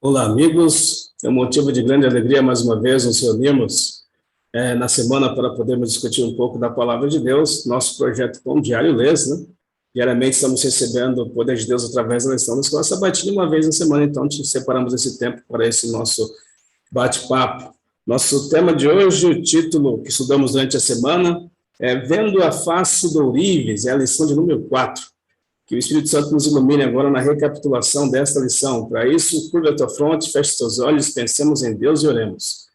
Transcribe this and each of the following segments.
Olá, amigos. É um motivo de grande alegria, mais uma vez, nos reunirmos na semana para podermos discutir um pouco da Palavra de Deus, nosso projeto Pão Diário Lês, né? Diariamente estamos recebendo o poder de Deus através da lição da Escola Sabatina, uma vez na semana, então separamos esse tempo para esse nosso bate-papo. Nosso tema de hoje, o título que estudamos durante a semana, é Vendo a Face do Ourives, é a lição de número 4. Que o Espírito Santo nos ilumine agora na recapitulação desta lição. Para isso, curva a tua fronte, feche os teus olhos, pensemos em Deus e oremos.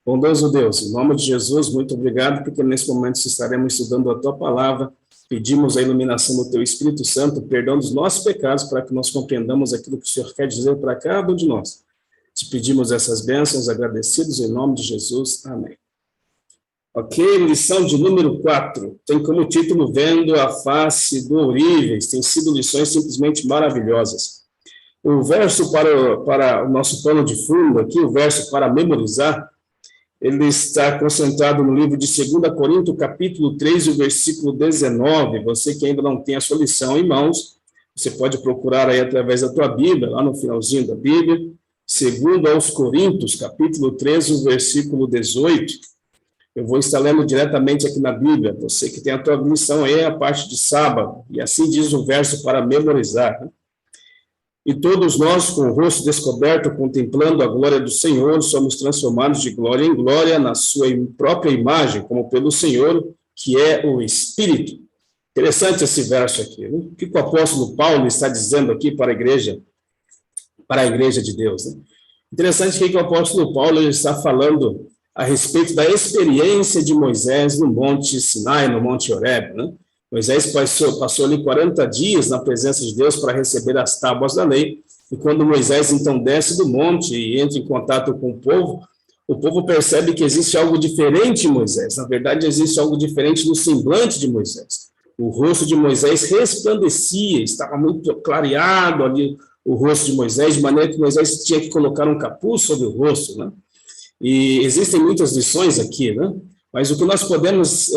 Bondoso Deus, em nome de Jesus, muito obrigado, porque nesse momento estaremos estudando a tua palavra, pedimos a iluminação do teu Espírito Santo, perdão dos nossos pecados, para que nós compreendamos aquilo que o Senhor quer dizer para cada um de nós. Te pedimos essas bênçãos, agradecidos em nome de Jesus. Amém. Ok, lição de número 4, tem como título Vendo a Face do Ourives, tem sido lições simplesmente maravilhosas. O verso para o nosso plano de fundo aqui, o verso para memorizar, ele está concentrado no livro de 2 Coríntios, capítulo 3, o versículo 19, você que ainda não tem a sua lição em mãos, você pode procurar aí através da tua Bíblia, lá no finalzinho da Bíblia, 2 Coríntios, capítulo 3, o versículo 18, eu vou estar lendo diretamente aqui na Bíblia, você que tem a tua lição aí, a parte de sábado, e assim diz o verso para memorizar. Né? E todos nós, com o rosto descoberto, contemplando a glória do Senhor, somos transformados de glória em glória na sua própria imagem, como pelo Senhor, que é o Espírito. Interessante esse verso aqui. Né? O que o apóstolo Paulo está dizendo aqui para a igreja de Deus? Né? Interessante que o apóstolo Paulo está falando a respeito da experiência de Moisés no Monte Sinai, no Monte Horebe, né? Moisés passou ali 40 dias na presença de Deus para receber as tábuas da lei, e quando Moisés então desce do monte e entra em contato com o povo percebe que existe algo diferente em Moisés, na verdade existe algo diferente no semblante de Moisés. O rosto de Moisés resplandecia, estava muito clareado ali o rosto de Moisés, de maneira que Moisés tinha que colocar um capuz sobre o rosto, né? E existem muitas lições aqui, né? Mas o que nós podemos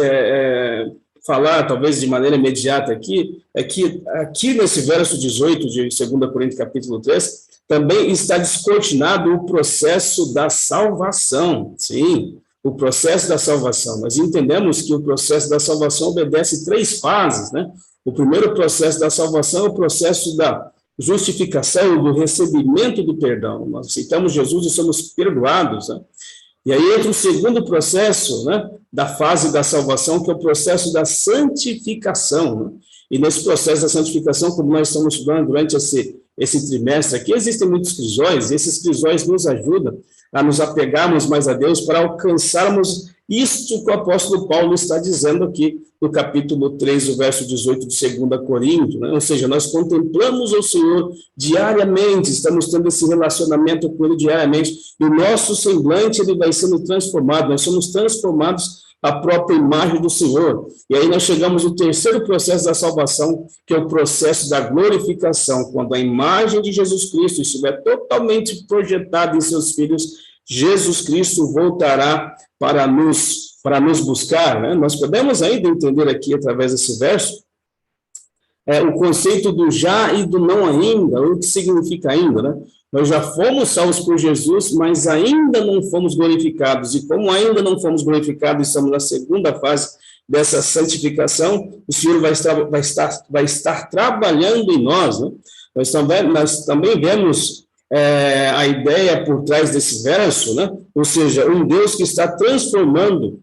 falar, talvez de maneira imediata aqui, é que aqui nesse verso 18 de 2 Coríntios capítulo 3, também está descortinado o processo da salvação. Sim, o processo da salvação. Nós entendemos que o processo da salvação obedece 3 fases, né? O primeiro processo da salvação é o processo da justificação, do recebimento do perdão. Nós aceitamos Jesus e somos perdoados, né? E aí entra o segundo processo, né, da fase da salvação, que é o processo da santificação, né? E nesse processo da santificação, como nós estamos estudando durante esse trimestre aqui, existem muitos crisóis, e esses crisóis nos ajudam a nos apegarmos mais a Deus para alcançarmos isto que o apóstolo Paulo está dizendo aqui no capítulo 3, o verso 18 de 2 Coríntios, né? Ou seja, nós contemplamos o Senhor diariamente, estamos tendo esse relacionamento com Ele diariamente, e o nosso semblante ele vai sendo transformado, nós somos transformados à própria imagem do Senhor. E aí nós chegamos ao terceiro processo da salvação, que é o processo da glorificação, quando a imagem de Jesus Cristo estiver totalmente projetada em seus filhos, Jesus Cristo voltará para nos buscar, né? Nós podemos ainda entender aqui, através desse verso, o conceito do já e do não ainda, o que significa ainda, né? Nós já fomos salvos por Jesus, mas ainda não fomos glorificados, e como ainda não fomos glorificados, estamos na segunda fase dessa santificação, o Senhor vai estar trabalhando em nós, né? Nós também vemos a ideia por trás desse verso, né? Ou seja, um Deus que está transformando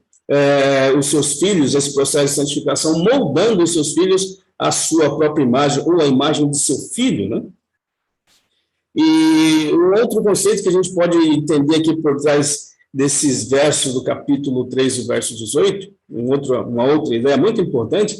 os seus filhos, esse processo de santificação, moldando os seus filhos à sua própria imagem, ou à imagem de seu filho, né? E um outro conceito que a gente pode entender aqui por trás desses versos do capítulo 3, o verso 18, uma outra ideia muito importante,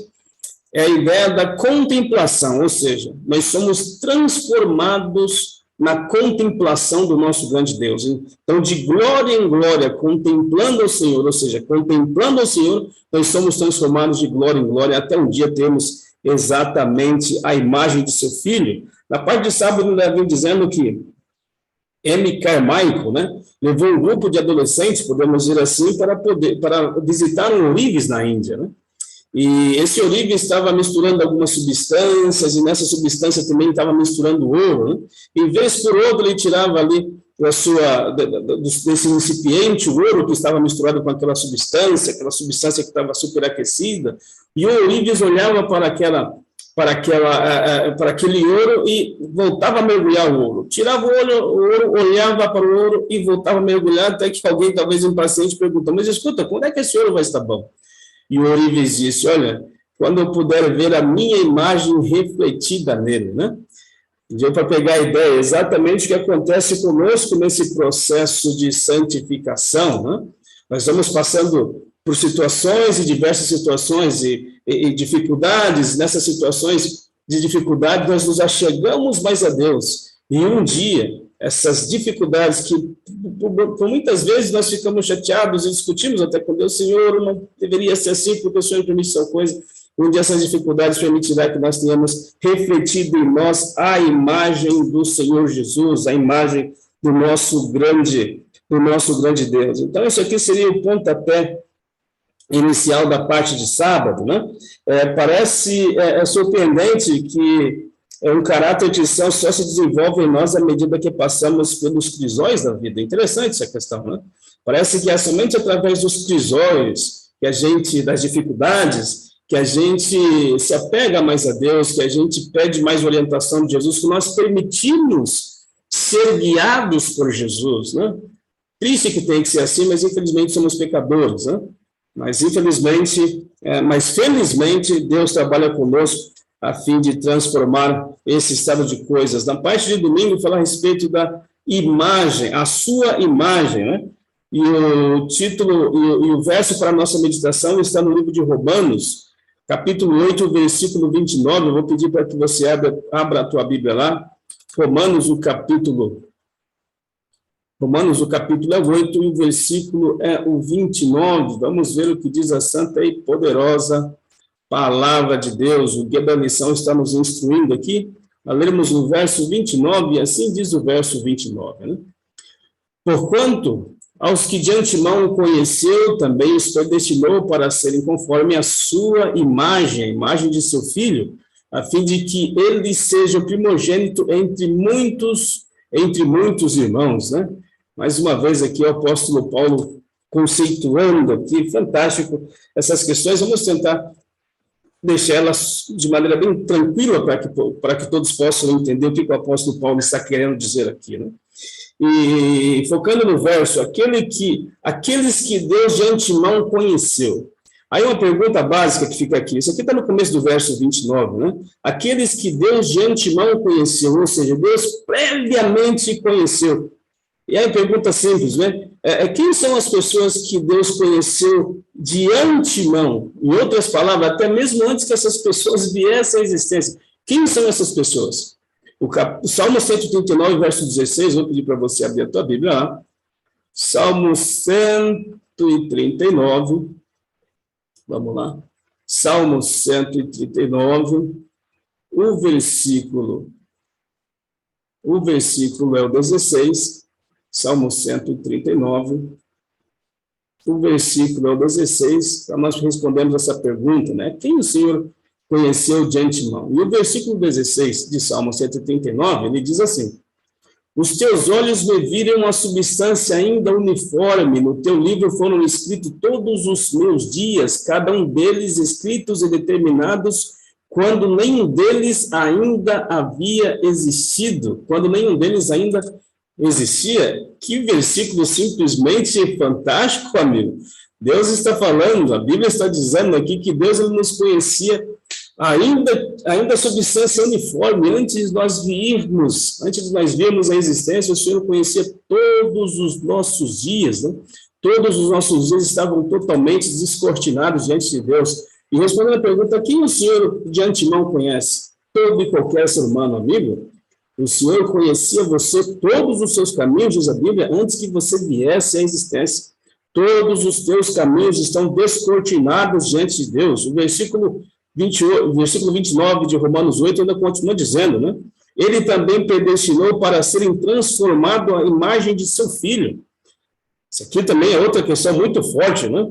é a ideia da contemplação, ou seja, nós somos transformados na contemplação do nosso grande Deus. Então, de glória em glória, contemplando o Senhor, ou seja, contemplando o Senhor, nós somos transformados de glória em glória, até um dia termos exatamente a imagem de seu Filho. Na parte de sábado, ele vem dizendo que M. Carmichael, né, levou um grupo de adolescentes, podemos dizer assim, para visitar um Ourives na Índia, né? E esse ourives estava misturando algumas substâncias, e nessa substância também estava misturando ouro, né? Em vez por outra, ele tirava ali desse incipiente, o ouro que estava misturado com aquela substância que estava superaquecida, e o ourives olhava para aquele ouro e voltava a mergulhar o ouro. Tirava o ouro, olhava para o ouro e voltava a mergulhar, até que alguém, talvez impaciente, perguntou: mas escuta, quando é que esse ouro vai estar bom? E o ourives disse: olha, quando eu puder ver a minha imagem refletida nele, né? Deu para pegar a ideia, exatamente o que acontece conosco nesse processo de santificação, né? Nós vamos passando por situações e diversas situações e dificuldades. Nessas situações de dificuldade, nós nos achegamos mais a Deus. E um dia, essas dificuldades que, por muitas vezes, nós ficamos chateados e discutimos até com Deus: Senhor, não deveria ser assim, porque o Senhor permite tal coisa. Um dia essas dificuldades permitirá que nós tenhamos refletido em nós a imagem do Senhor Jesus, a imagem do nosso grande Deus. Então, isso aqui seria o pontapé inicial da parte de sábado, né? Parece surpreendente que um caráter cristão só se desenvolve em nós à medida que passamos pelos crisóis da vida. Interessante essa questão, né? Parece que é somente através dos crisóis das dificuldades, que a gente se apega mais a Deus, que a gente pede mais orientação de Jesus, que nós permitimos ser guiados por Jesus, né? Triste que tem que ser assim, mas infelizmente somos pecadores, né? Mas felizmente Deus trabalha conosco a fim de transformar esse estado de coisas. Na parte de domingo, falar a respeito da imagem, a sua imagem, né? E o título e o verso para a nossa meditação está no livro de Romanos, capítulo 8, versículo 29, eu vou pedir para que você abra a tua Bíblia lá, Romanos, o capítulo é 8, e o versículo é o 29, vamos ver o que diz a santa e poderosa palavra de Deus. O guia da lição está nos instruindo aqui, a lermos o verso 29, e assim diz o verso 29, né? Porquanto aos que de antemão conheceu, também os predestinou para serem conforme a sua imagem, a imagem de seu Filho, a fim de que ele seja o primogênito entre muitos irmãos, né? Mais uma vez aqui o apóstolo Paulo conceituando aqui, fantástico, essas questões. Vamos tentar deixar elas de maneira bem tranquila para que todos possam entender o que o apóstolo Paulo está querendo dizer aqui, né? E focando no verso, aqueles que Deus de antemão conheceu. Aí uma pergunta básica que fica aqui, isso aqui está no começo do verso 29, né? Aqueles que Deus de antemão conheceu, ou seja, Deus previamente conheceu. E aí pergunta simples, né? Quem são as pessoas que Deus conheceu de antemão? Em outras palavras, até mesmo antes que essas pessoas viessem à existência. Quem são essas pessoas? O Salmo 139, verso 16, vou pedir para você abrir a tua Bíblia lá. Salmo 139, vamos lá. Salmo 139, o versículo é o 16, Salmo 139, o versículo é o 16, para nós respondermos essa pergunta, né? Quem o Senhor conheceu de antemão? E o versículo 16 de Salmo 139, ele diz assim: os teus olhos me viram a substância ainda uniforme, no teu livro foram escritos todos os meus dias, cada um deles escritos e determinados, quando nenhum deles ainda havia existido, quando nenhum deles ainda existia. Que versículo simplesmente fantástico, amigo. Deus está falando, a Bíblia está dizendo aqui que Deus ele nos conhecia ainda substância uniforme, antes de nós virmos a existência, o Senhor conhecia todos os nossos dias, né? Todos os nossos dias estavam totalmente descortinados diante de Deus. E respondendo a pergunta, quem o Senhor de antemão conhece? Todo e qualquer ser humano, amigo. O Senhor conhecia você, todos os seus caminhos, diz a Bíblia, antes que você viesse à existência. Todos os teus caminhos estão descortinados diante de Deus. O versículo 29 de Romanos 8 ainda continua dizendo, né? Ele também predestinou para serem transformados à imagem de seu Filho. Isso aqui também é outra questão muito forte, né?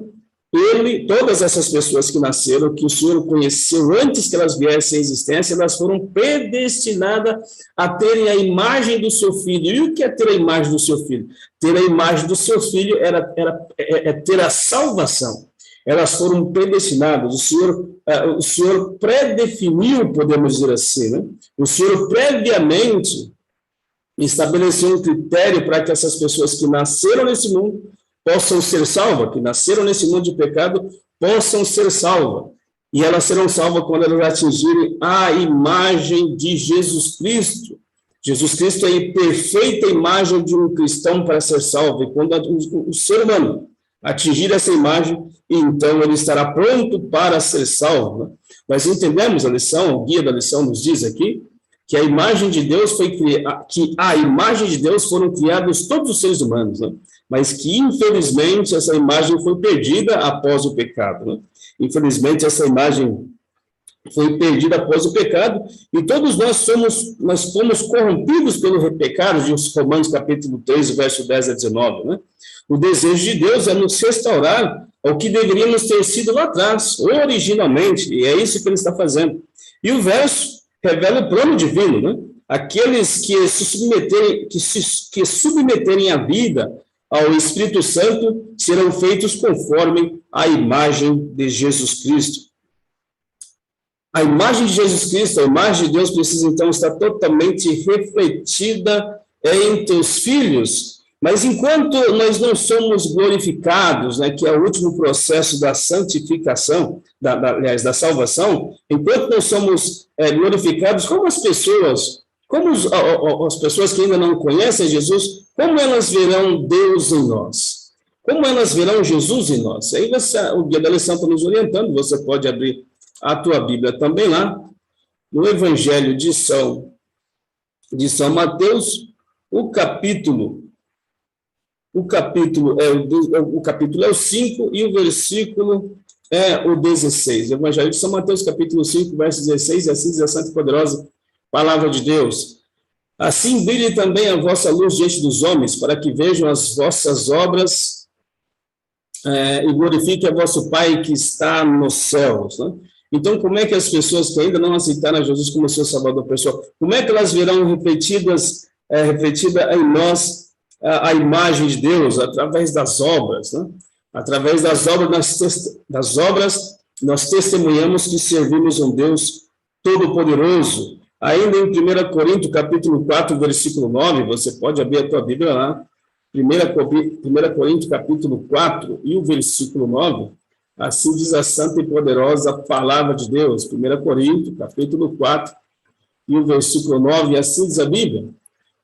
todas essas pessoas que nasceram, que o Senhor conheceu antes que elas viessem à existência, elas foram predestinadas a terem a imagem do seu filho. E o que é ter a imagem do seu filho? Ter a imagem do seu filho é ter a salvação. Elas foram predestinadas. O Senhor predefiniu, podemos dizer assim, né? O Senhor previamente estabeleceu um critério para que essas pessoas que nasceram nesse mundo possam ser salvas, que nasceram nesse mundo de pecado, possam ser salvas. E elas serão salvas quando elas atingirem a imagem de Jesus Cristo. Jesus Cristo é a perfeita imagem de um cristão para ser salvo. E quando o ser humano atingir essa imagem, então ele estará pronto para ser salvo. Né? Nós entendemos a lição, o guia da lição nos diz aqui, que a imagem de Deus foram criados todos os seres humanos, né? Mas que, infelizmente, essa imagem foi perdida após o pecado. Né? Infelizmente, essa imagem foi perdida após o pecado, e todos nós fomos corrompidos pelo pecado, de Romanos capítulo 3, verso 10 a 19. Né? O desejo de Deus é nos restaurar ao que deveríamos ter sido lá atrás, originalmente, e é isso que ele está fazendo. E o verso revela o plano divino, né? Aqueles que se submeterem a vida ao Espírito Santo serão feitos conforme a imagem de Jesus Cristo. A imagem de Jesus Cristo, a imagem de Deus precisa então estar totalmente refletida em teus filhos. Mas enquanto nós não somos glorificados, né, que é o último processo da santificação, aliás, da salvação, enquanto não somos glorificados, como as pessoas que ainda não conhecem Jesus, como elas verão Deus em nós? Como elas verão Jesus em nós? Aí o guia da lição está nos orientando, você pode abrir a tua Bíblia também lá, no Evangelho de São Mateus, o capítulo é o 5 e o versículo é o 16. Evangelho de São Mateus, capítulo 5, verso 16, e assim diz a santa e poderosa palavra de Deus. Assim brilhe também a vossa luz diante dos homens, para que vejam as vossas obras e glorifiquem a vosso Pai que está nos céus. Né? Então, como é que as pessoas que ainda não aceitaram Jesus como seu Salvador pessoal, como é que elas verão refletida em nós a imagem de Deus? Através das obras, né? Através das obras, nós testemunhamos que servimos um Deus Todo-Poderoso. Ainda em 1 Coríntios, capítulo 4, versículo 9, você pode abrir a tua Bíblia lá, 1 Coríntios, capítulo 4, e o versículo 9, assim diz a santa e poderosa palavra de Deus. 1 Coríntios, capítulo 4, e o versículo 9, assim diz a Bíblia.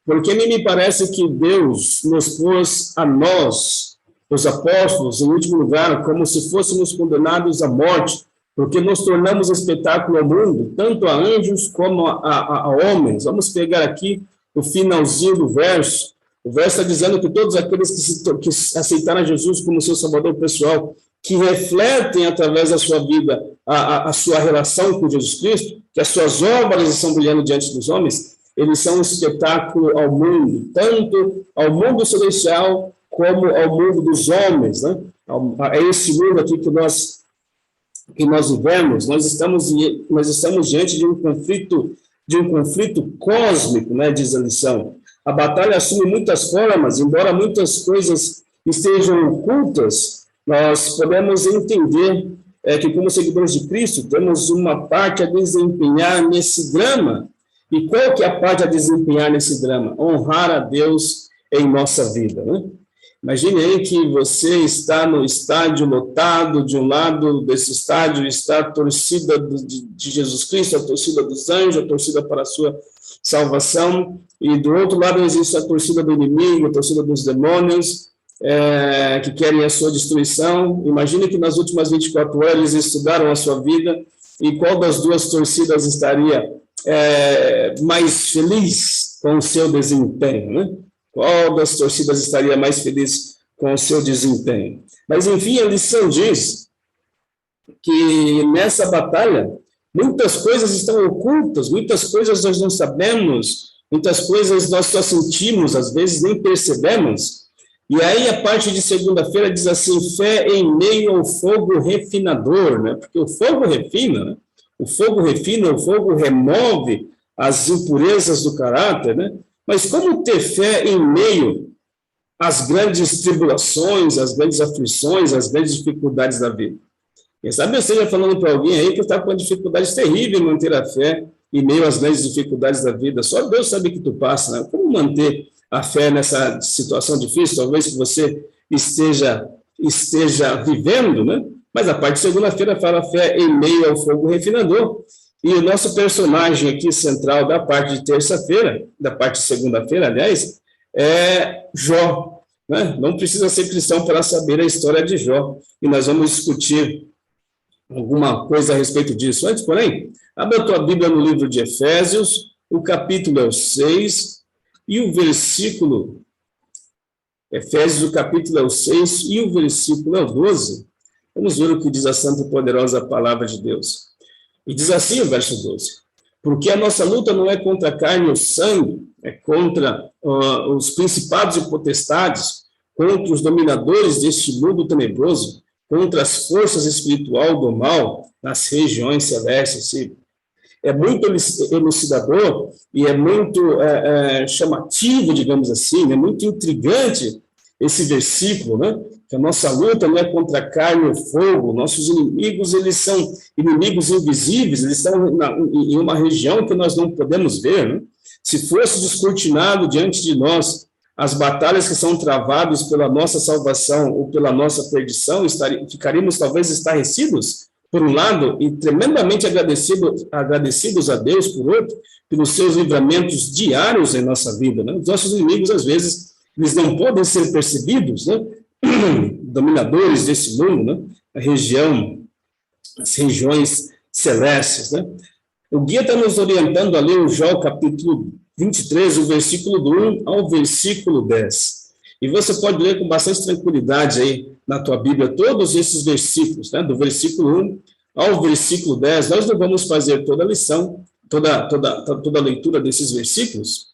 Porque me parece que Deus nos pôs a nós, os apóstolos, em último lugar, como se fôssemos condenados à morte, porque nos tornamos espetáculo ao mundo, tanto a anjos como a homens. Vamos pegar aqui o finalzinho do verso. O verso está dizendo que todos aqueles que aceitaram Jesus como seu Salvador pessoal, que refletem através da sua vida a sua relação com Jesus Cristo, que as suas obras estão brilhando diante dos homens, eles são um espetáculo ao mundo, tanto ao mundo celestial como ao mundo dos homens, né? É esse mundo aqui que nós vivemos. Nós estamos diante de um conflito cósmico, né, diz a lição. A batalha assume muitas formas, embora muitas coisas estejam ocultas, nós podemos entender que, como seguidores de Cristo, temos uma parte a desempenhar nesse drama. E qual que é a parte a desempenhar nesse drama? Honrar a Deus em nossa vida, né? Imagine aí que você está no estádio lotado, de um lado desse estádio está a torcida de Jesus Cristo, a torcida dos anjos, a torcida para a sua salvação, e do outro lado existe a torcida do inimigo, a torcida dos demônios, que querem a sua destruição. Imagine que nas últimas 24 horas eles estudaram a sua vida, e qual das duas torcidas estaria mais feliz com o seu desempenho, né? Qual das torcidas estaria mais feliz com o seu desempenho? Mas, enfim, a lição diz que nessa batalha muitas coisas estão ocultas, muitas coisas nós não sabemos, muitas coisas nós só sentimos, às vezes nem percebemos, E aí a parte de segunda-feira diz assim, fé em meio ao fogo refinador, né? Porque o fogo refina, né? O fogo refina, o fogo remove as impurezas do caráter, né? Mas como ter fé em meio às grandes tribulações, às grandes aflições, às grandes dificuldades da vida? Quem sabe eu esteja falando para alguém aí que está com dificuldades terríveis em manter a fé em meio às grandes dificuldades da vida. Só Deus sabe que tu passa, né? Como manter a fé nessa situação difícil? Talvez que você esteja vivendo, né? Mas a parte de segunda-feira fala fé em meio ao fogo refinador. E o nosso personagem aqui central da parte de terça-feira, da parte de segunda-feira, aliás, é Jó, né? Não precisa ser cristão para saber a história de Jó. E nós vamos discutir alguma coisa a respeito disso. Antes, porém, abra a tua Bíblia no livro de Efésios, o capítulo é o 6, e o versículo, Efésios, o capítulo é o 6, e o versículo é o 12. Vamos ver o que diz a santa e poderosa palavra de Deus. E diz assim o verso 12, porque a nossa luta não é contra a carne ou sangue, é contra os principados e potestades, contra os dominadores deste mundo tenebroso, contra as forças espirituais do mal nas regiões celestes. É muito elucidador e é muito chamativo, digamos assim, é muito intrigante esse versículo, né? Que a nossa luta não é contra a carne ou fogo, nossos inimigos, eles são inimigos invisíveis, eles estão em uma região que nós não podemos ver, né? Se fosse descortinado diante de nós as batalhas que são travadas pela nossa salvação ou pela nossa perdição, ficaríamos talvez estarrecidos, por um lado, e tremendamente agradecidos a Deus, por outro, pelos seus livramentos diários em nossa vida, né? Os nossos inimigos, às vezes, eles não podem ser percebidos, né? Dominadores desse mundo, né? As regiões celestes, né? O guia está nos orientando a ler o Jó, capítulo 23, o versículo do 1 ao versículo 10. E você pode ler com bastante tranquilidade aí na tua Bíblia todos esses versículos, né? Do versículo 1 ao versículo 10. Nós não vamos fazer toda a lição, toda a leitura desses versículos,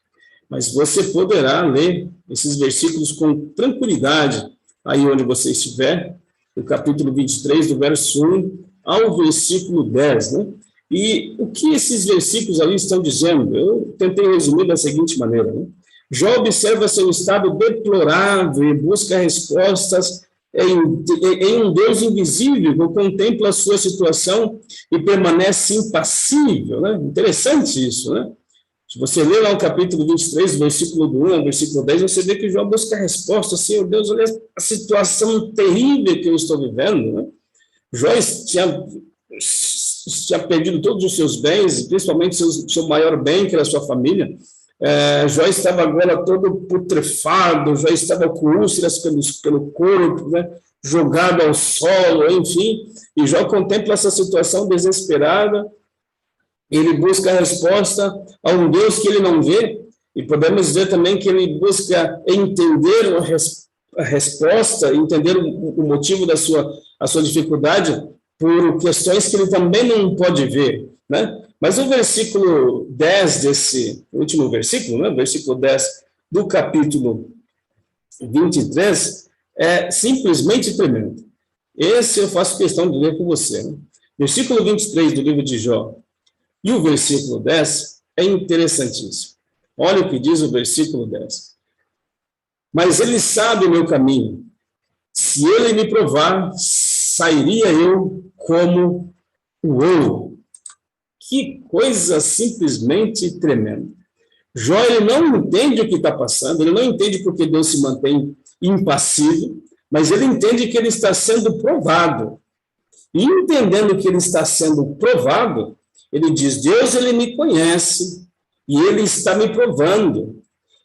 mas você poderá ler esses versículos com tranquilidade aí onde você estiver, no capítulo 23, do verso 1 ao versículo 10, né? E o que esses versículos ali estão dizendo? Eu tentei resumir da seguinte maneira, né? Jó observa seu estado deplorável e busca respostas em um Deus invisível, que contempla a sua situação e permanece impassível, né? Interessante isso, né? Se você ler lá o capítulo 23, versículo do 1 ao versículo 10, você vê que Jó busca resposta, Senhor Deus, olha a situação terrível que eu estou vivendo, né? Jó tinha perdido todos os seus bens, principalmente seu maior bem, que era a sua família. Jó estava agora todo putrefado, Jó estava com úlceras pelo corpo, né? Jogado ao solo, enfim. E Jó contempla essa situação desesperada. Ele busca a resposta a um Deus que ele não vê, e podemos dizer também que ele busca entender a resposta, entender o motivo da sua dificuldade por questões que ele também não pode ver, né? Mas o versículo 10 desse último versículo, né? Versículo 10 do capítulo 23, é simplesmente tremendo. Esse eu faço questão de ler com você, né? Versículo 23 do livro de Jó e o versículo 10 é interessantíssimo. Olha o que diz o versículo 10. Mas ele sabe o meu caminho. Se ele me provar, sairia eu como o ouro. Que coisa simplesmente tremenda. Jó, ele não entende o que está passando, ele não entende porque Deus se mantém impassível, mas ele entende que ele está sendo provado. E entendendo que ele está sendo provado, ele diz, Deus, ele me conhece e ele está me provando.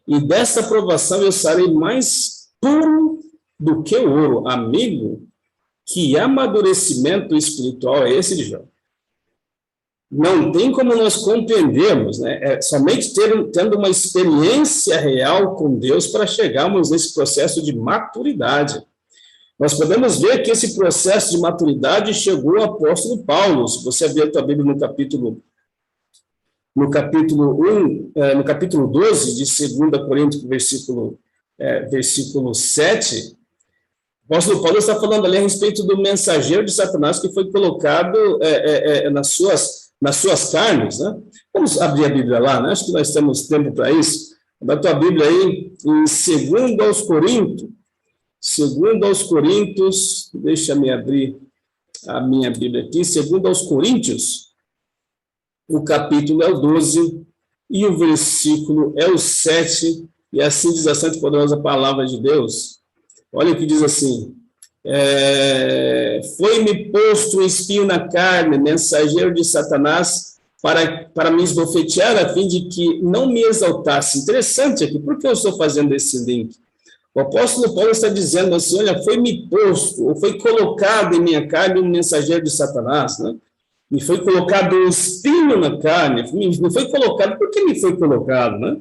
E dessa provação eu serei mais puro do que o ouro. Amigo, que amadurecimento espiritual é esse de Jó? Não tem como nós compreendermos, né? É somente tendo uma experiência real com Deus para chegarmos nesse processo de maturidade. Nós podemos ver que esse processo de maturidade chegou ao apóstolo Paulo. Se você abrir a tua Bíblia no capítulo 12 de 2 Coríntios, versículo versículo 7, o apóstolo Paulo está falando ali a respeito do mensageiro de Satanás que foi colocado nas suas carnes, né? Vamos abrir a Bíblia lá, né? Acho que nós temos tempo para isso. Da tua Bíblia aí, em 2 Coríntios, deixa-me abrir a minha Bíblia aqui, 2 Coríntios, o capítulo é o 12 e o versículo é o 7, e assim diz a santa e poderosa palavra de Deus. Olha o que diz assim: foi-me posto um espinho na carne, mensageiro de Satanás, para me esbofetear, a fim de que não me exaltasse. Interessante aqui, por que eu estou fazendo esse link? O apóstolo Paulo está dizendo assim: olha, foi-me posto, ou foi colocado em minha carne um mensageiro de Satanás, né? Me foi colocado um espinho na carne, me foi colocado, por que me foi colocado, né?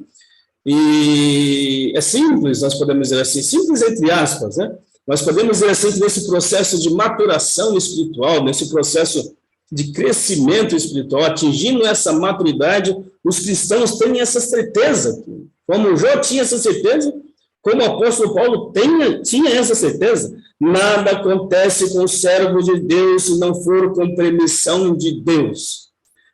E é simples, nós podemos dizer assim, simples entre aspas, né? Nós podemos dizer assim que nesse processo de maturação espiritual, nesse processo de crescimento espiritual, atingindo essa maturidade, os cristãos têm essa certeza, como Jó tinha essa certeza, como o apóstolo Paulo tinha essa certeza. Nada acontece com o servo de Deus se não for com permissão de Deus.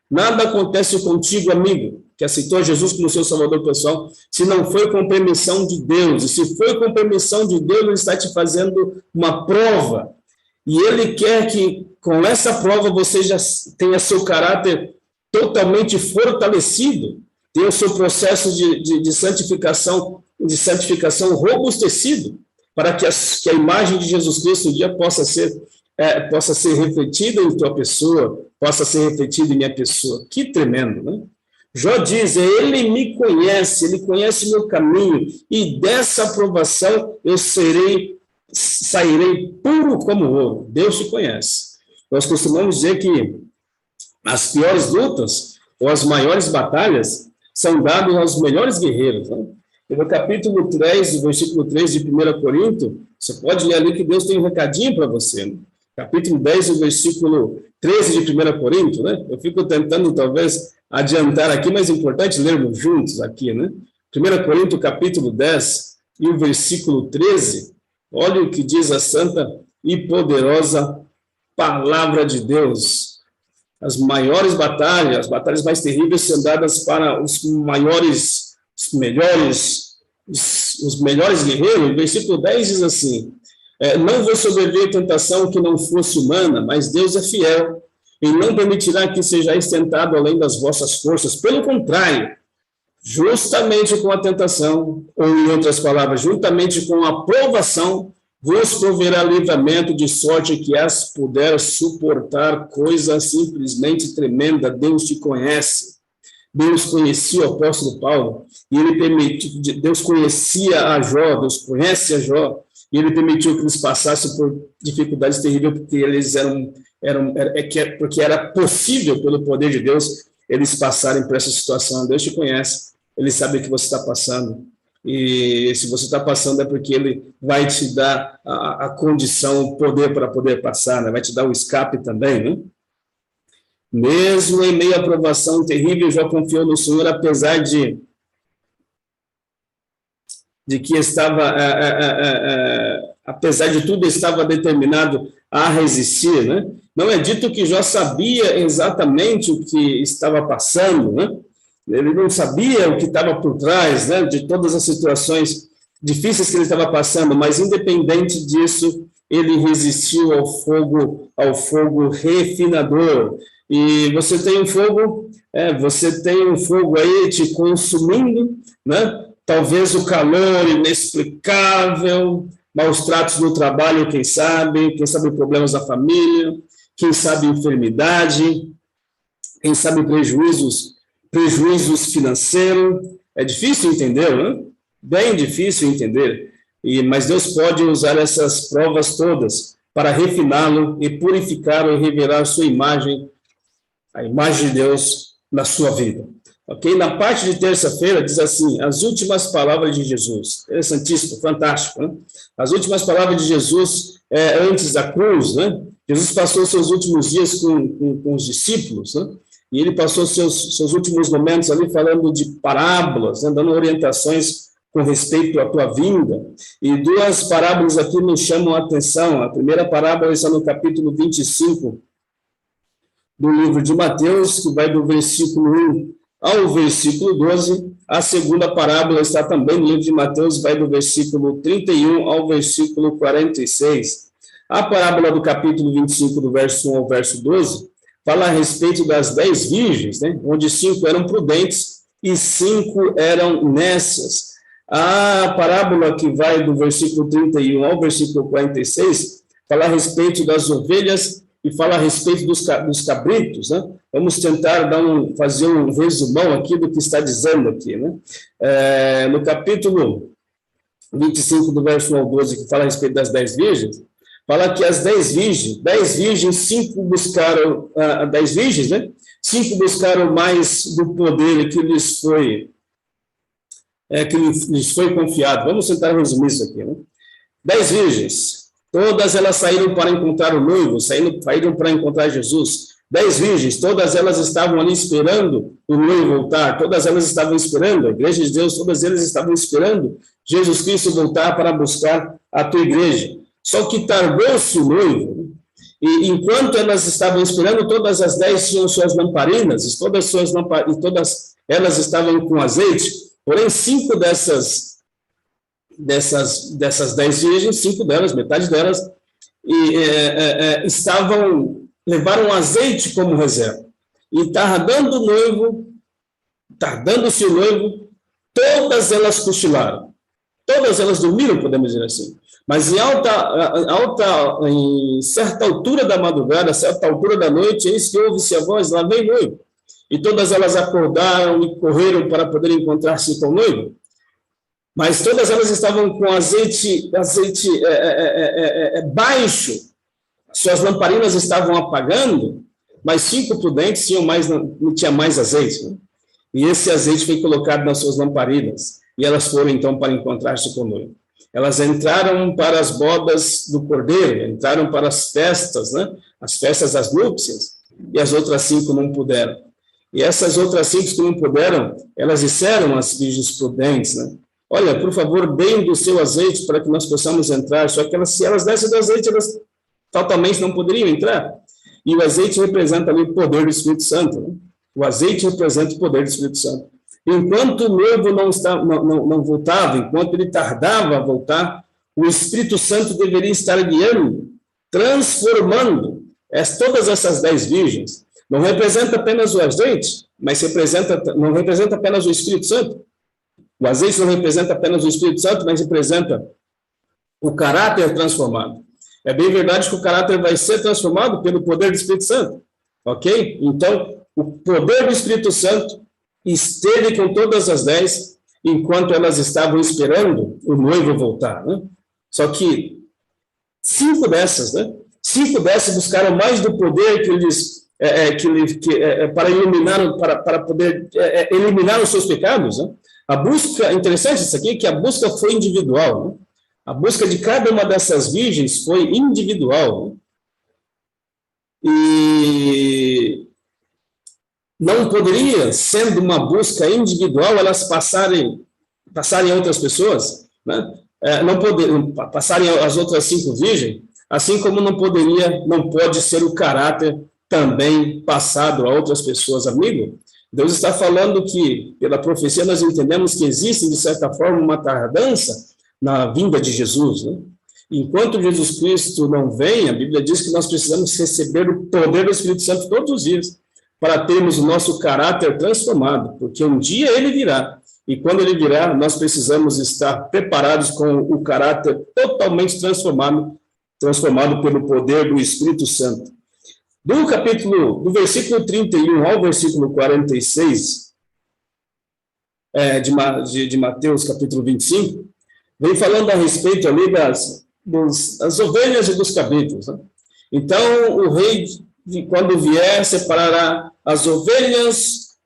Nada acontece contigo, amigo, que aceitou Jesus como seu salvador pessoal, se não foi com permissão de Deus. E se foi com permissão de Deus, ele está te fazendo uma prova. E ele quer que, com essa prova, você já tenha seu caráter totalmente fortalecido, tenha o seu processo de santificação robustecido, para que a imagem de Jesus Cristo um dia possa ser refletida em tua pessoa, possa ser refletida em minha pessoa. Que tremendo, né? Jó diz: ele me conhece, ele conhece meu caminho, e dessa aprovação eu sairei puro como ouro. Deus te conhece. Nós costumamos dizer que as piores lutas, ou as maiores batalhas, são dadas aos melhores guerreiros, né? E no capítulo 3, versículo 3 de 1 Coríntios, você pode ler ali que Deus tem um recadinho para você, né? Capítulo 10, versículo 13 de 1 Coríntios, né? Eu fico tentando, talvez, adiantar aqui, mas é importante lermos juntos aqui, né? 1 Coríntios, capítulo 10, e o versículo 13, olha o que diz a santa e poderosa palavra de Deus. As maiores batalhas, as batalhas mais terríveis são dadas para os melhores guerreiros. O versículo 10 diz assim: não vos sobreveio tentação que não fosse humana, mas Deus é fiel, e não permitirá que sejais tentado além das vossas forças. Pelo contrário, justamente com a tentação, ou em outras palavras, juntamente com a provação, vos proverá livramento, de sorte que as puder suportar. Coisa simplesmente tremenda. Deus te conhece. Deus conhecia o apóstolo Paulo, e ele permitiu, Deus conhecia a Jó, Deus conhece a Jó, e ele permitiu que eles passassem por dificuldades terríveis, porque eles porque era possível, pelo poder de Deus, eles passarem por essa situação. Deus te conhece, ele sabe o que você está passando, e se você está passando é porque ele vai te dar a condição, o poder para poder passar, né? Vai te dar o escape também, né? Mesmo em meio à provação terrível, Jó confiou no Senhor, apesar de que apesar de tudo, estava determinado a resistir, né? Não é dito que Jó sabia exatamente o que estava passando, né? Ele não sabia o que estava por trás, né, de todas as situações difíceis que ele estava passando, mas independente disso, ele resistiu ao fogo refinador. E você tem um fogo aí te consumindo, né? Talvez o calor inexplicável, maus tratos no trabalho, quem sabe problemas da família, quem sabe enfermidade, quem sabe prejuízos financeiros. É difícil entender, né? Bem difícil entender. Mas Deus pode usar essas provas todas para refiná-lo e purificá-lo e revelar sua imagem, a imagem de Deus na sua vida. Ok? Na parte de terça-feira diz assim: as últimas palavras de Jesus. Interessantíssimo, fantástico, né? As últimas palavras de Jesus antes da cruz, né? Jesus passou seus últimos dias com os discípulos, né? E ele passou seus últimos momentos ali falando de parábolas, né? Dando orientações com respeito à tua vinda. E duas parábolas aqui nos chamam a atenção. A primeira parábola está no capítulo 25 do livro de Mateus, que vai do versículo 1 ao versículo 12. A segunda parábola está também no livro de Mateus, vai do versículo 31 ao versículo 46. A parábola do capítulo 25, do verso 1 ao verso 12, fala a respeito das 10 virgens, né? Onde 5 eram prudentes e 5 eram nécias. A parábola que vai do versículo 31 ao versículo 46 fala a respeito das ovelhas e fala a respeito dos cabritos, né? Vamos tentar fazer um resumão aqui do que está dizendo aqui, né? No capítulo 25, do verso 1 ao 12, que fala a respeito das 10 virgens, fala que as 10 virgens, 5 buscaram, 10 virgens, né? 5 buscaram mais do poder que lhes foi confiado. Vamos tentar resumir isso aqui, né? 10 virgens, todas elas saíram para encontrar o noivo, saíram para encontrar Jesus. 10 virgens, todas elas estavam ali esperando o noivo voltar, todas elas estavam esperando, a igreja de Deus, todas elas estavam esperando Jesus Cristo voltar para buscar a tua igreja. Só que tardou-se o noivo, e enquanto elas estavam esperando, todas as 10 tinham suas lamparinas, e todas elas estavam com azeite, porém 5 dessas 10 virgens, 5 delas, metade delas, levaram azeite como reserva. E tardando-se o noivo, todas elas cochilaram. Todas elas dormiram, podemos dizer assim. Mas em certa altura da madrugada, certa altura da noite, eis que ouve-se a voz, lá vem noivo. E todas elas acordaram e correram para poder encontrar-se com o noivo. Mas todas elas estavam com azeite baixo. Suas lamparinas estavam apagando, mas 5 prudentes não tinha mais azeite, né? E esse azeite foi colocado nas suas lamparinas. E elas foram, então, para encontrar-se com o noivo. Elas entraram para as bodas do Cordeiro, entraram para as festas, né? As festas das núpcias, e as outras 5 não puderam. E essas outras 5 que não puderam, elas disseram às virgens prudentes, né? Olha, por favor, deem do seu azeite para que nós possamos entrar. Só que se elas dessem do azeite, elas totalmente não poderiam entrar. E o azeite representa ali o poder do Espírito Santo, né? O azeite representa o poder do Espírito Santo. Enquanto o noivo não voltava, enquanto ele tardava a voltar, o Espírito Santo deveria estar guiando, transformando todas essas 10 virgens. Não representa apenas o azeite, mas não representa apenas o Espírito Santo. O azeite não representa apenas o Espírito Santo, mas representa o caráter transformado. É bem verdade que o caráter vai ser transformado pelo poder do Espírito Santo, ok? Então, o poder do Espírito Santo esteve com todas as 10, enquanto elas estavam esperando o noivo voltar, né? Só que 5 dessas, né? 5 dessas buscaram mais do poder para poder eliminar os seus pecados, né? A busca, interessante isso aqui, que a busca foi individual, né? A busca de cada uma dessas virgens foi individual, né? E não poderia, sendo uma busca individual, elas passarem a outras pessoas, né? Não passarem as outras 5 virgens, assim como não pode ser o caráter também passado a outras pessoas. Amigo, Deus está falando que, pela profecia, nós entendemos que existe, de certa forma, uma tardança na vinda de Jesus, né? Enquanto Jesus Cristo não vem, a Bíblia diz que nós precisamos receber o poder do Espírito Santo todos os dias, para termos o nosso caráter transformado, porque um dia ele virá, e quando ele virá, nós precisamos estar preparados com o caráter totalmente transformado pelo poder do Espírito Santo. Do versículo 31 ao versículo 46, de Mateus, capítulo 25, vem falando a respeito ali das ovelhas e dos cabritos, né? Então, o rei, quando vier, separará as ovelhas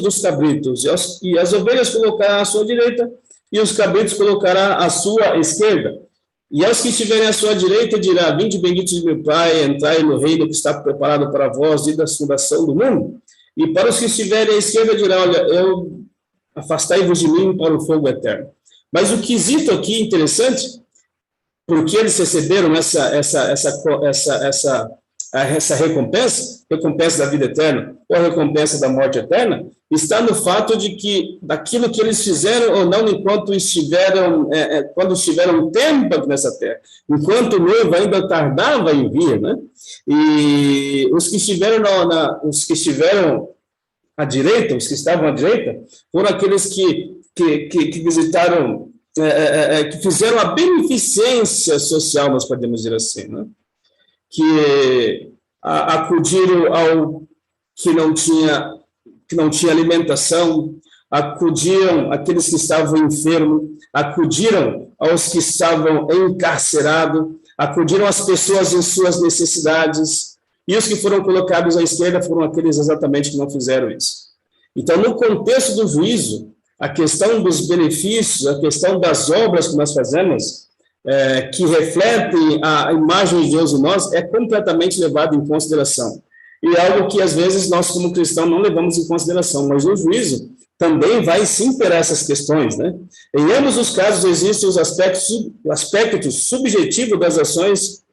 dos cabritos, e as ovelhas colocará à sua direita, e os cabritos colocará à sua esquerda. E aos que estiverem à sua direita dirá: vinde benditos de meu Pai, entrai no reino que está preparado para vós desde a fundação do mundo. E para os que estiverem à esquerda dirá: olha, afastai-vos de mim para o fogo eterno. Mas o quesito aqui interessante, porque eles receberam essa recompensa da vida eterna, ou a recompensa da morte eterna, está no fato de que daquilo que eles fizeram ou não enquanto estiveram, quando estiveram um tempo aqui nessa terra, enquanto o noivo ainda tardava em vir, né? E os que estiveram à direita, os que estavam à direita, foram aqueles que visitaram, que fizeram a beneficência social, nós podemos dizer assim, né? Que acudiram ao que não tinha alimentação, acudiram àqueles que estavam enfermos, acudiram aos que estavam encarcerados, acudiram às pessoas em suas necessidades, e os que foram colocados à esquerda foram aqueles exatamente que não fizeram isso. Então, no contexto do juízo, a questão dos benefícios, a questão das obras que nós fazemos, que refletem a imagem de Deus em nós, é completamente levado em consideração. E é algo que, às vezes, nós, como cristãos, não levamos em consideração, mas no juízo também vai se imperar essas questões, né? Em ambos os casos, existem os aspectos subjetivos das ações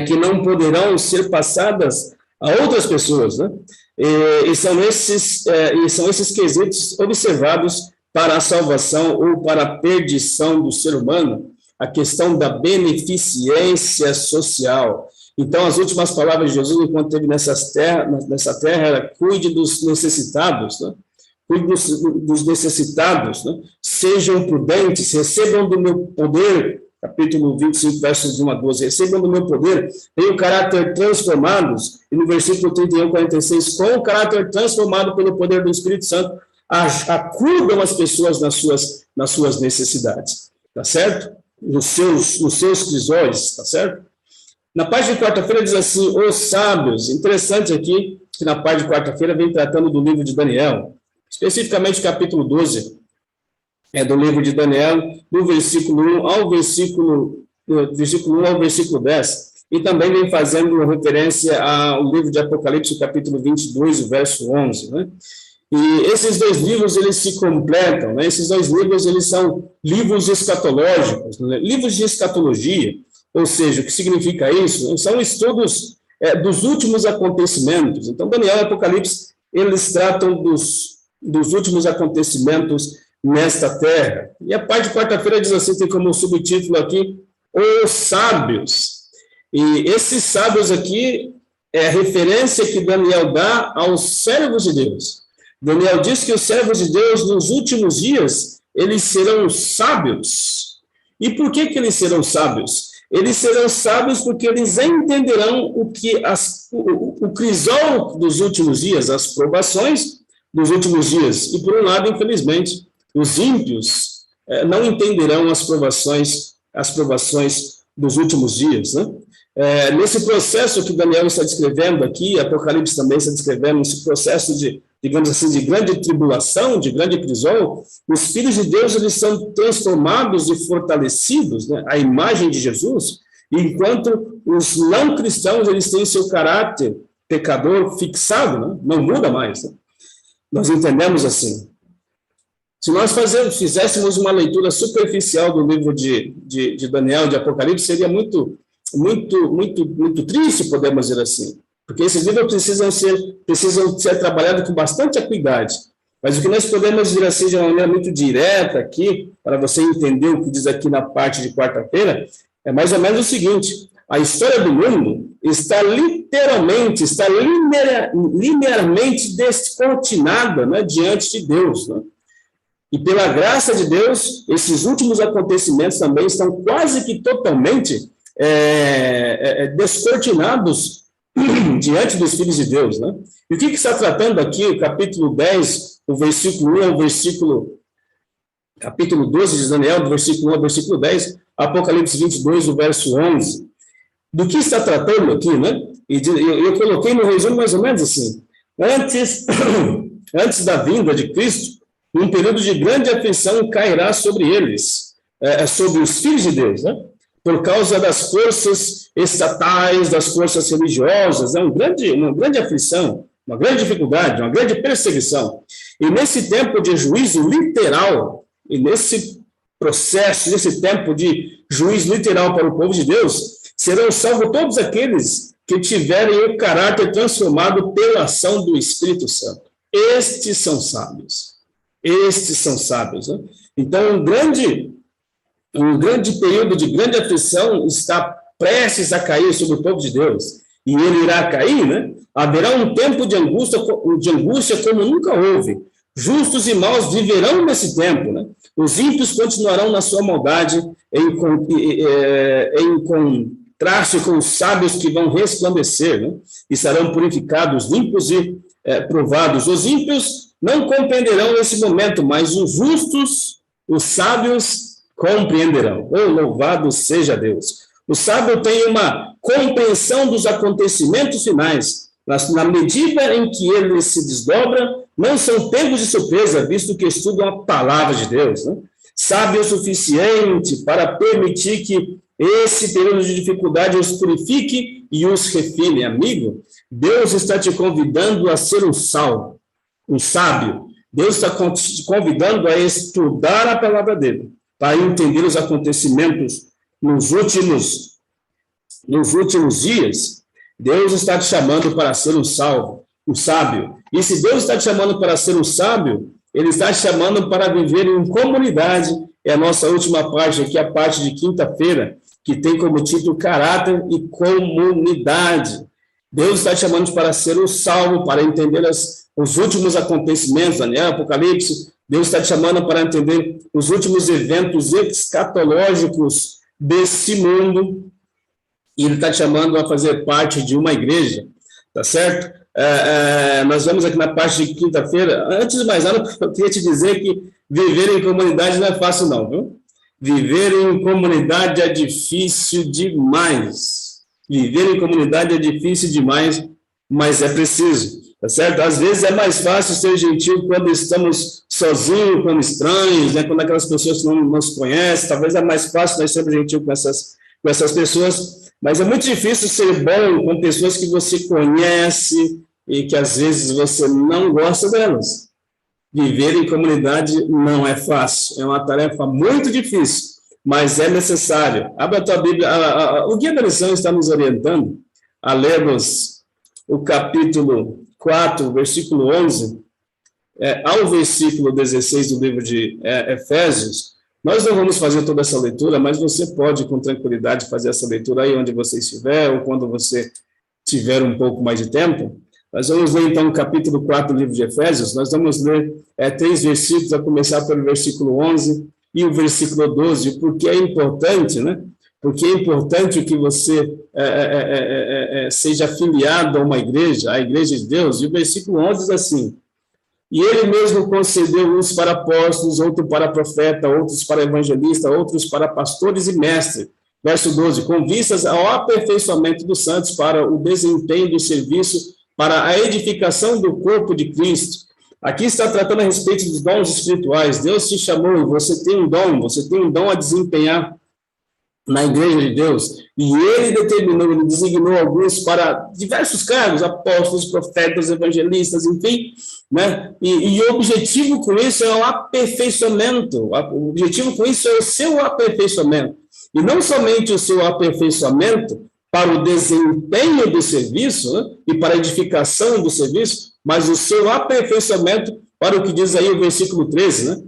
que não poderão ser passadas a outras pessoas, né? E são esses quesitos observados para a salvação ou para a perdição do ser humano, a questão da beneficência social. Então, as últimas palavras de Jesus, enquanto esteve nessa terra, era: cuide dos necessitados, né? Cuide dos necessitados, né? Sejam prudentes, recebam do meu poder, capítulo 25, versos 1 a 12, recebam do meu poder, tenham caráter transformados, e no versículo 31, 46, com o caráter transformado pelo poder do Espírito Santo, acudam as pessoas nas suas necessidades, tá certo? Nos seus crisóis, tá certo? Na parte de quarta-feira diz assim: os sábios. Interessante aqui que na parte de quarta-feira vem tratando do livro de Daniel, especificamente capítulo 12, do livro de Daniel, do versículo 1 ao versículo 10, e também vem fazendo referência ao livro de Apocalipse, capítulo 22, o verso 11, né? E esses dois livros, eles se completam, né? Esses dois livros, eles são livros escatológicos, né? Livros de escatologia, ou seja, o que significa isso? São estudos dos últimos acontecimentos. Então, Daniel e Apocalipse, eles tratam dos últimos acontecimentos nesta terra. E a parte de quarta-feira diz assim, tem como subtítulo aqui, os sábios. E esses sábios aqui é a referência que Daniel dá aos servos de Deus. Daniel diz que os servos de Deus, nos últimos dias, eles serão sábios. E por que eles serão sábios? Eles serão sábios porque eles entenderão o crisol dos últimos dias, as provações dos últimos dias. E, por um lado, infelizmente, os ímpios não entenderão as provações dos últimos dias, né? Nesse processo que Daniel está descrevendo aqui, Apocalipse também está descrevendo, esse processo de, digamos assim, de grande tribulação, de grande crisol, os filhos de Deus, eles são transformados e fortalecidos, né, à imagem de Jesus, enquanto os não cristãos, eles têm seu caráter pecador fixado, né, não muda mais, né? Nós entendemos assim. Se nós fizéssemos uma leitura superficial do livro de Daniel, de Apocalipse, seria muito triste, podemos dizer assim, porque esses livros precisam ser trabalhados com bastante acuidade. Mas o que nós podemos dizer assim de uma maneira muito direta aqui, para você entender o que diz aqui na parte de quarta-feira, é mais ou menos o seguinte: a história do mundo está linearmente descortinada, né, diante de Deus, né? E pela graça de Deus, esses últimos acontecimentos também estão quase que totalmente descortinados diante dos filhos de Deus, né? E o que está tratando aqui, o capítulo 10, o versículo 1 ao capítulo 12 de Daniel, do versículo 1 ao versículo 10, Apocalipse 22, o verso 11. Do que está tratando aqui, né? E eu coloquei no resumo mais ou menos assim: antes da vinda de Cristo, um período de grande aflição cairá sobre eles, sobre os filhos de Deus, né? Por causa das forças estatais, das forças religiosas, uma grande aflição, uma grande dificuldade, uma grande perseguição. E nesse tempo de juízo literal, e nesse processo, nesse tempo de juízo literal para o povo de Deus, serão salvos todos aqueles que tiverem o caráter transformado pela ação do Espírito Santo. Estes são sábios. Estes são sábios. Né? Então, um grande período de grande aflição está prestes a cair sobre o povo de Deus. E ele irá cair, né? Haverá um tempo de angústia como nunca houve. Justos e maus viverão nesse tempo, né? Os ímpios continuarão na sua maldade em contraste com os sábios que vão resplandecer, né? E serão purificados, limpos e provados. Os ímpios não compreenderão esse momento, mas os justos, os sábios, compreenderão. Oh, louvado seja Deus! O sábio tem uma compreensão dos acontecimentos finais. Na medida em que ele se desdobra, não são pegos de surpresa, visto que estudam a palavra de Deus. Né? Sábio o suficiente para permitir que esse período de dificuldade os purifique e os refine. Amigo, Deus está te convidando a ser um sábio. Deus está te convidando a estudar a palavra dele, para entender os acontecimentos nos últimos dias. Deus está te chamando para ser um sábio. E se Deus está te chamando para ser um sábio, ele está te chamando para viver em comunidade. É a nossa última parte aqui, a parte de quinta-feira, que tem como título caráter e comunidade. Deus está te chamando para ser um salvo, para entender os últimos acontecimentos, Daniel, Apocalipse. Deus está te chamando para entender os últimos eventos escatológicos desse mundo, e ele está te chamando a fazer parte de uma igreja, tá certo? Nós vamos aqui na parte de quinta-feira. Antes de mais nada, eu queria te dizer que viver em comunidade não é fácil não, viu? Viver em comunidade é difícil demais. Viver em comunidade é difícil demais, mas é preciso, tá certo? Às vezes é mais fácil ser gentil quando estamos sozinhos, como estranhos, né? Quando aquelas pessoas não nos conhecem, talvez é mais fácil nós sermos gentil com essas pessoas, mas é muito difícil ser bom com pessoas que você conhece e que às vezes você não gosta delas. Viver em comunidade não é fácil, é uma tarefa muito difícil, mas é necessário. Abra a tua Bíblia, o Guia da Lição está nos orientando a lermos o capítulo 4, versículo 11, ao versículo 16 do livro de Efésios. Nós não vamos fazer toda essa leitura, mas você pode, com tranquilidade, fazer essa leitura aí onde você estiver, ou quando você tiver um pouco mais de tempo. Nós vamos ler, então, o capítulo 4 do livro de Efésios. Nós vamos ler 3 versículos, a começar pelo versículo 11 e o versículo 12, porque é importante, né? Porque é importante que você seja afiliado a uma igreja, a igreja de Deus. E o versículo 11 diz assim: e ele mesmo concedeu uns para apóstolos, outros para profeta, outros para evangelista, outros para pastores e mestres. Verso 12, com vistas ao aperfeiçoamento dos santos para o desempenho do serviço, para a edificação do corpo de Cristo. Aqui está tratando a respeito dos dons espirituais. Deus te chamou, você tem um dom a desempenhar na igreja de Deus, e ele designou alguns para diversos cargos, apóstolos, profetas, evangelistas, enfim, né? E o objetivo com isso é o aperfeiçoamento, o objetivo com isso é o seu aperfeiçoamento, e não somente o seu aperfeiçoamento para o desempenho do serviço, né? E para a edificação do serviço, mas o seu aperfeiçoamento para o que diz aí o versículo 13, né?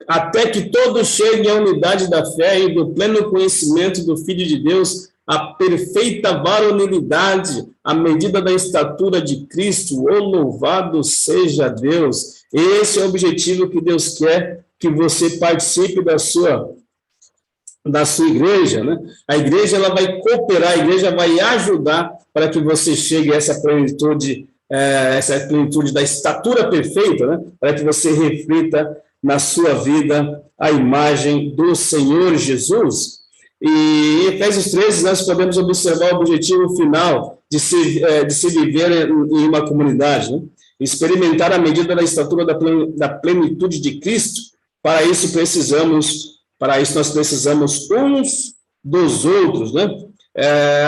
Até que todos cheguem à unidade da fé e do pleno conhecimento do Filho de Deus, a perfeita varonilidade, à medida da estatura de Cristo. Oh, louvado seja Deus! Esse é o objetivo que Deus quer que você participe da sua igreja, né? A igreja ela vai cooperar, a igreja vai ajudar para que você chegue a essa plenitude da estatura perfeita, né? Para que você reflita na sua vida a imagem do Senhor Jesus. E em Efésios 13 nós podemos observar o objetivo final de se viver em uma comunidade, né? Experimentar a medida da estatura da plenitude de Cristo. Para isso nós precisamos uns dos outros, né?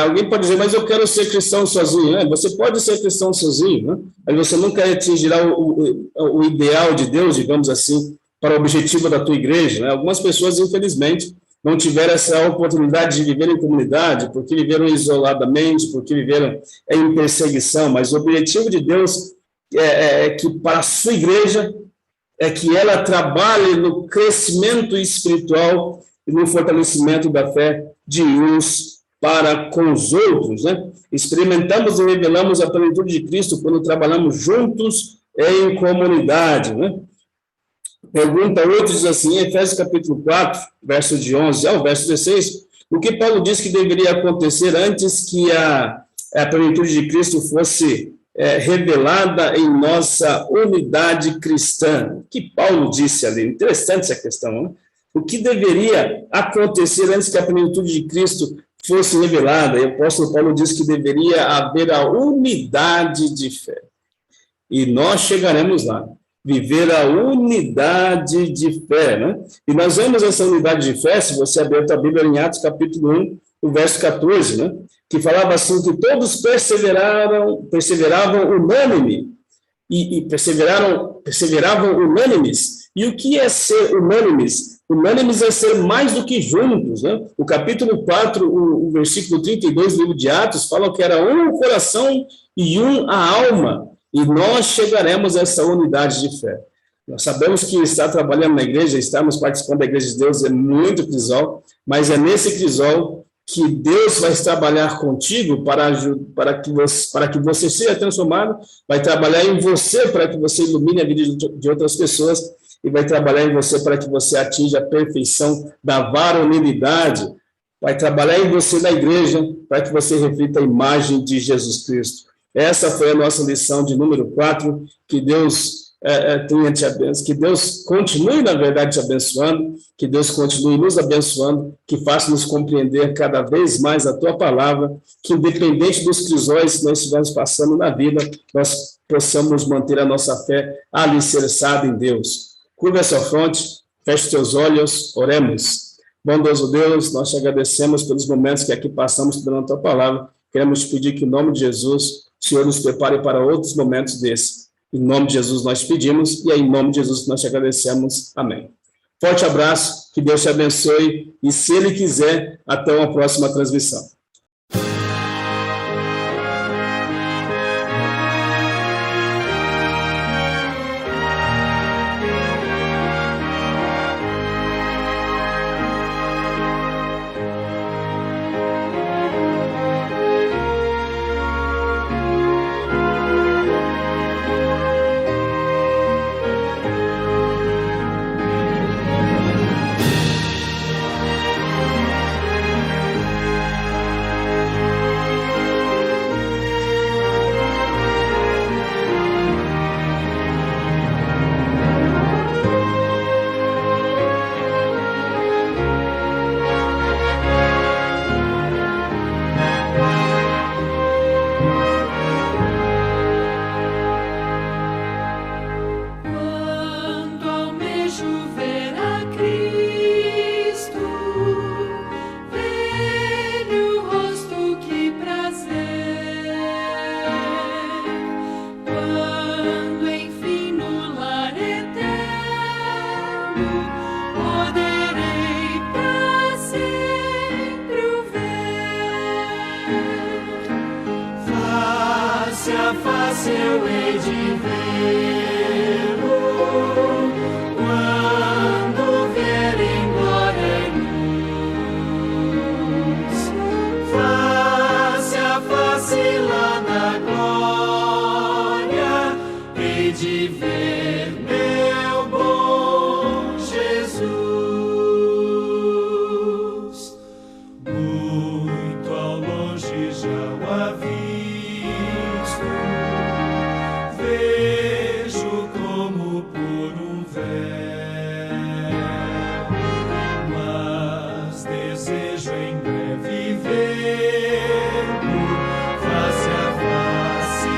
Alguém pode dizer, mas eu quero ser cristão sozinho. Você pode ser cristão sozinho, né? Mas você nunca atingirá o ideal de Deus, digamos assim, para o objetivo da tua igreja, né? Algumas pessoas, infelizmente, não tiveram essa oportunidade de viver em comunidade, porque viveram isoladamente, porque viveram em perseguição, mas o objetivo de Deus é que para a sua igreja é que ela trabalhe no crescimento espiritual e no fortalecimento da fé de uns para com os outros, né? Experimentamos e revelamos a plenitude de Cristo quando trabalhamos juntos em comunidade, né? Pergunta 8 diz assim, em Efésios capítulo 4, verso de 11 ao verso 16, o que Paulo diz que deveria acontecer antes que a plenitude de Cristo fosse revelada em nossa unidade cristã. O que Paulo disse ali? Interessante essa questão, né? O que deveria acontecer antes que a plenitude de Cristo fosse revelada? E o apóstolo Paulo diz que deveria haver a unidade de fé. E nós chegaremos lá. Viver a unidade de fé, né? E nós vemos essa unidade de fé, se você abrir a Bíblia em Atos capítulo 1, o verso 14, né? Que falava assim, que todos perseveravam unânime, e perseveravam unânimes. E o que é ser unânimes? Unânimes é ser mais do que juntos, né? O capítulo 4, o versículo 32 do livro de Atos, fala que era um o coração e um a alma. E nós chegaremos a essa unidade de fé. Nós sabemos que estar trabalhando na igreja, estarmos participando da igreja de Deus é muito crisol, mas é nesse crisol que Deus vai trabalhar contigo para que você seja transformado, vai trabalhar em você para que você ilumine a vida de outras pessoas e vai trabalhar em você para que você atinja a perfeição da varonilidade, vai trabalhar em você na igreja para que você reflita a imagem de Jesus Cristo. Essa foi a nossa lição de número 4, que Deus tenha te abençoado, que Deus continue, na verdade, te abençoando, que Deus continue nos abençoando, que faça-nos compreender cada vez mais a tua palavra, que independente dos crisóis que nós estivermos passando na vida, nós possamos manter a nossa fé alicerçada em Deus. Curva a sua fronte, feche os teus olhos, oremos. Bondoso Deus, nós te agradecemos pelos momentos que aqui passamos estudando a tua palavra, queremos te pedir que, em nome de Jesus, o Senhor nos prepare para outros momentos desses. Em nome de Jesus nós pedimos e é em nome de Jesus que nós te agradecemos. Amém. Forte abraço, que Deus te abençoe e, se Ele quiser, até uma próxima transmissão. Eu hei de vê-lo quando vier em glória e luz, face a face lá na glória, hei de ver meu bom Jesus. Muito ao longe já o havia. Vejo como por um véu, mas desejo em breve ver-lo face a face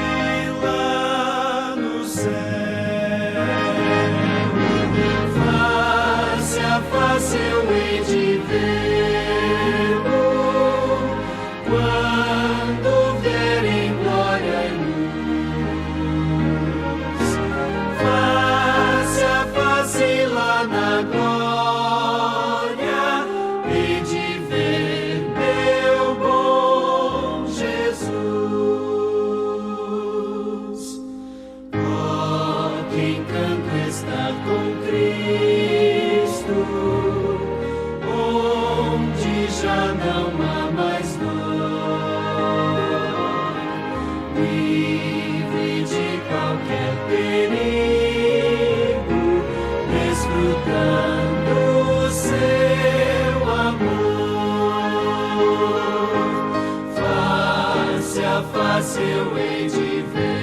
lá no céu. estar com Cristo, onde já não há mais dor, livre de qualquer perigo, desfrutando o seu amor. Face a face eu hei de ver-lo,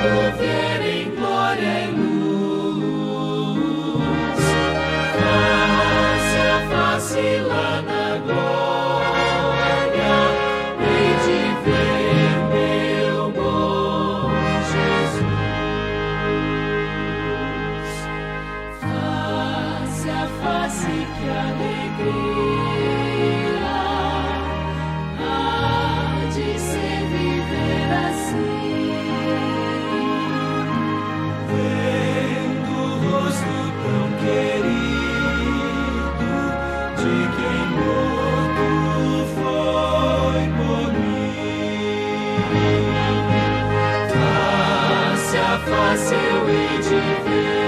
quando vier em glória e luz. Face a face lá na glória, hei de ver meu bom Jesus. Face a face, que alegria há de ser viver assim, vendo o rosto tão querido de quem morto foi por mim. Face a face eu hei de ver